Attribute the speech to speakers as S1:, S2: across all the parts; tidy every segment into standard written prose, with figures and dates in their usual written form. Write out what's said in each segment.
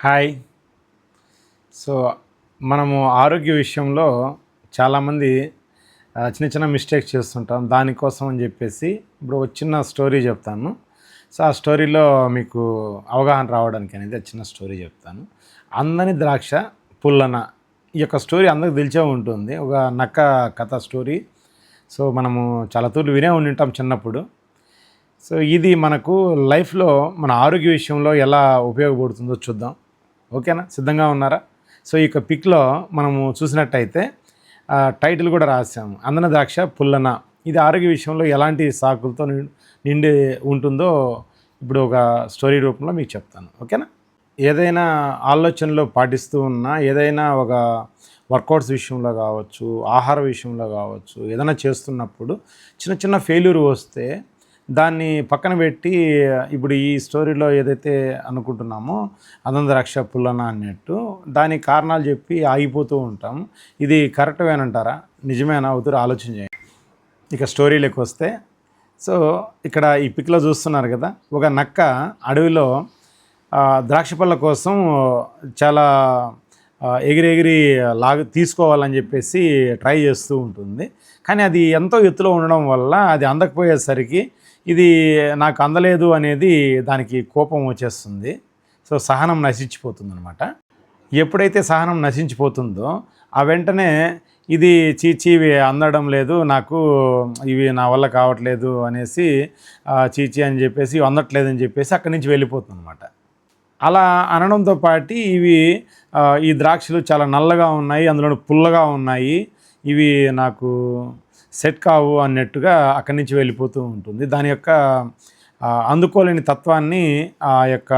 S1: Hi. So మనము ఆరోగ్య విషయంలో చాలామంది చిన్న చిన్న మిస్టేక్స్ చేస్తుంటాం. దానికోసం అని చెప్పేసి ఇప్పుడు ఒక చిన్న స్టోరీ చెప్తాను. సో ఆ స్టోరీలో మీకు అవగాహన రావడానికి అనేది చిన్న స్టోరీ చెప్తాను. అందని ద్రాక్ష పుల్లన. ఈ యొక్క స్టోరీ అందరికి తెలిసే ఉంటుంది. ఒక నక్క కథ స్టోరీ. సో మనము చాలా తూర్లు వినే ఉంటాం చిన్నప్పుడు. సో ఇది మనకు లైఫ్లో మన ఆరోగ్య విషయంలో ఎలా ఉపయోగపడుతుందో చూద్దాం. ఓకేనా, సిద్ధంగా ఉన్నారా? సో ఈ యొక్క పిక్లో మనము చూసినట్టయితే టైటిల్ కూడా రాసాము, అందన ద్రాక్ష పుల్లన. ఇది ఆరోగ్య విషయంలో ఎలాంటి సాకులతో నిండి ఉంటుందో ఇప్పుడు ఒక స్టోరీ రూపంలో మీకు చెప్తాను. ఓకేనా. ఏదైనా ఆలోచనలో పాటిస్తూ ఉన్నా, ఏదైనా ఒక వర్కౌట్స్ విషయంలో కావచ్చు, ఆహార విషయంలో కావచ్చు, ఏదైనా చేస్తున్నప్పుడు చిన్న చిన్న ఫెయిల్యూర్ వస్తే దాన్ని పక్కన పెట్టి ఇప్పుడు ఈ స్టోరీలో ఏదైతే అనుకుంటున్నామో అందన ద్రాక్ష పుల్లన అన్నట్టు దానికి కారణాలు చెప్పి ఆగిపోతూ ఉంటాం. ఇది కరెక్టేనంటారా? నిజమేనా? అవుతారు, ఆలోచన చేయండి. ఇక స్టోరీలోకి వస్తే, సో ఇక్కడ ఈ పిక్లో చూస్తున్నారు కదా, ఒక నక్క అడవిలో ద్రాక్ష పళ్ళ కోసం చాలా ఎగిరి తీసుకోవాలని చెప్పేసి ట్రై చేస్తూ ఉంటుంది. కానీ అది ఎంతో ఎత్తులో ఉండడం వల్ల అది అందకపోయేసరికి ఇది నాకు అందలేదు అనేది దానికి కోపం వచ్చేస్తుంది. సో సహనం నశించిపోతుంది అనమాట. ఎప్పుడైతే సహనం నశించిపోతుందో ఆ వెంటనే ఇది చీచి ఇవి అందడం లేదు నాకు, ఇవి నా వల్ల కావట్లేదు అనేసి చీచి అని చెప్పేసి అందట్లేదని చెప్పేసి అక్కడి నుంచి వెళ్ళిపోతుంది అనమాట. అలా అనడంతో పాటు ఈ ద్రాక్షలు చాలా నల్లగా ఉన్నాయి, అందులో పుల్లగా ఉన్నాయి, ఇవి నాకు సెట్ కావు అన్నట్టుగా అక్కడి నుంచి వెళ్ళిపోతూ ఉంటుంది. దాని యొక్క అందుకోలేని తత్వాన్ని, ఆ యొక్క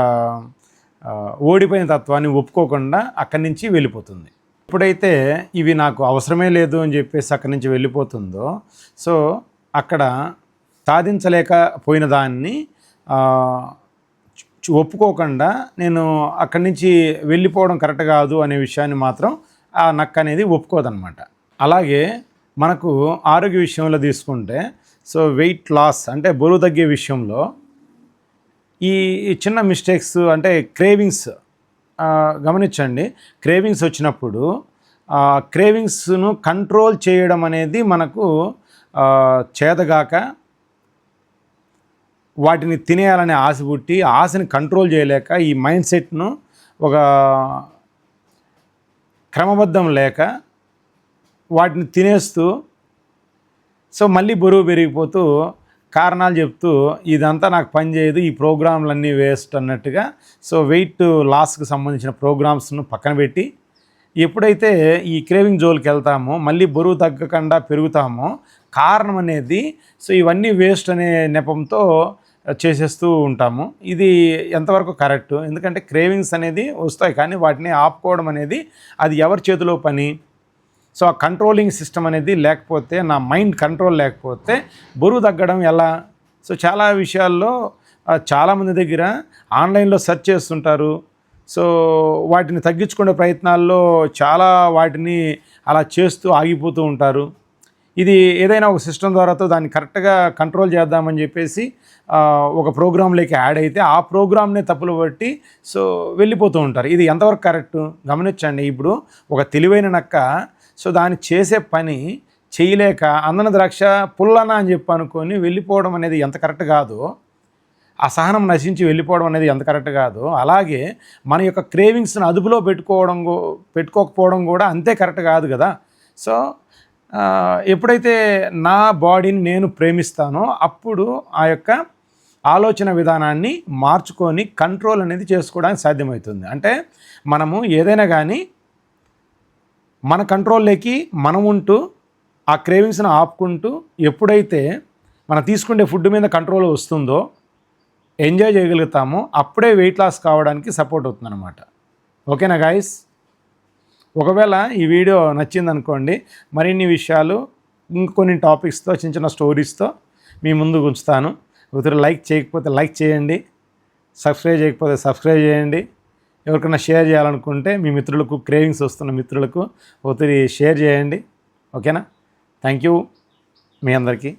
S1: ఓడిపోయిన తత్వాన్ని ఒప్పుకోకుండా అక్కడి నుంచి వెళ్ళిపోతుంది. ఎప్పుడైతే ఇవి నాకు అవసరమే లేదు అని చెప్పేసి అక్కడి నుంచి వెళ్ళిపోతుందో, సో అక్కడ సాధించలేకపోయిన దాన్ని ఒప్పుకోకుండా నేను అక్కడి నుంచి వెళ్ళిపోవడం కరెక్ట్ కాదు అనే విషయాన్ని మాత్రం ఆ నక్క అనేది ఒప్పుకోదన్నమాట. అలాగే మనకు ఆరోగ్య విషయంలో తీసుకుంటే, సో వెయిట్ లాస్ అంటే బరువు తగ్గే విషయంలో ఈ చిన్న మిస్టేక్స్ అంటే క్రేవింగ్స్ గమనించండి. క్రేవింగ్స్ వచ్చినప్పుడు క్రేవింగ్స్ను కంట్రోల్ చేయడం అనేది మనకు చేతగాక వాటిని తినేయాలనే ఆశ పుట్టి ఆశని కంట్రోల్ చేయలేక ఈ మైండ్ సెట్ను ఒక క్రమబద్ధం లేక వాటిని తినేస్తూ సో మళ్ళీ బరువు పెరిగిపోతూ కారణాలు చెప్తూ ఇదంతా నాకు పని చేయదు, ఈ ప్రోగ్రాంలన్నీ వేస్ట్ అన్నట్టుగా సో వెయిట్ లాస్కి సంబంధించిన ప్రోగ్రామ్స్ను పక్కన పెట్టి ఎప్పుడైతే ఈ క్రేవింగ్ జోలికి వెళ్తామో మళ్ళీ బరువు తగ్గకుండా పెరుగుతామో కారణం అనేది సో ఇవన్నీ వేస్ట్ అనే నెపంతో చేసేస్తూ ఉంటాము. ఇది ఎంతవరకు కరెక్ట్? ఎందుకంటే క్రేవింగ్స్ అనేది వస్తాయి కానీ వాటిని ఆపుకోవడం అనేది అది ఎవరి చేతిలో పని? సో ఆ కంట్రోలింగ్ సిస్టమ్ అనేది లేకపోతే, నా మైండ్ కంట్రోల్ లేకపోతే బరువు తగ్గడం ఎలా? సో చాలా విషయాల్లో చాలామంది దగ్గర ఆన్లైన్లో సెర్చ్ చేస్తుంటారు. సో వాటిని తగ్గించుకునే ప్రయత్నాల్లో చాలా వాటిని అలా చేస్తూ ఆగిపోతూ ఉంటారు. ఇది ఏదైనా ఒక సిస్టమ్ ద్వారాతో దాన్ని కరెక్ట్గా కంట్రోల్ చేద్దామని చెప్పేసి ఒక ప్రోగ్రాంలోకి యాడ్ అయితే ఆ ప్రోగ్రామ్నే తప్పులు బట్టి సో వెళ్ళిపోతూ ఉంటారు. ఇది ఎంతవరకు కరెక్ట్ గమనించండి. ఇప్పుడు ఒక తెలివైన నక్క సో దాన్ని చేసే పని చేయలేక అందన ద్రాక్ష పుల్లన అని చెప్పి అనుకొని వెళ్ళిపోవడం అనేది ఎంత కరెక్ట్ కాదో, ఆ సహనం నశించి వెళ్ళిపోవడం అనేది ఎంత కరెక్ట్ కాదో, అలాగే మన యొక్క క్రేవింగ్స్ని అదుపులో పెట్టుకోకపోవడం కూడా అంతే కరెక్ట్ కాదు కదా. సో ఎప్పుడైతే నా బాడీని నేను ప్రేమిస్తానో అప్పుడు ఆ యొక్క ఆలోచన విధానాన్ని మార్చుకొని కంట్రోల్ అనేది చేసుకోవడానికి సాధ్యమవుతుంది. అంటే మనము ఏదైనా కానీ మన కంట్రోల్లోకి మనం ఉంటూ ఆ క్రేవింగ్స్ని ఆపుకుంటూ ఎప్పుడైతే మనం తీసుకునే ఫుడ్ మీద కంట్రోల్ వస్తుందో, ఎంజాయ్ చేయగలుగుతామో అప్పుడే వెయిట్ లాస్ కావడానికి సపోర్ట్ అవుతుంది అన్నమాట. ఓకేనా గాయస్? ఒకవేళ ఈ వీడియో నచ్చిందనుకోండి, మరిన్ని విషయాలు ఇంకొన్ని టాపిక్స్తో చిన్న చిన్న స్టోరీస్తో మీ ముందుకు ఉంచుతాను. ఒకరు లైక్ చేయకపోతే లైక్ చేయండి, సబ్స్క్రైబ్ చేయకపోతే సబ్స్క్రైబ్ చేయండి. ఎవరికైనా షేర్ చేయాలనుకుంటే మీ మిత్రులకు, క్రేవింగ్స్ వస్తున్న మిత్రులకు ఒకరి షేర్ చేయండి. ఓకేనా? థ్యాంక్ యూ మీ అందరికీ.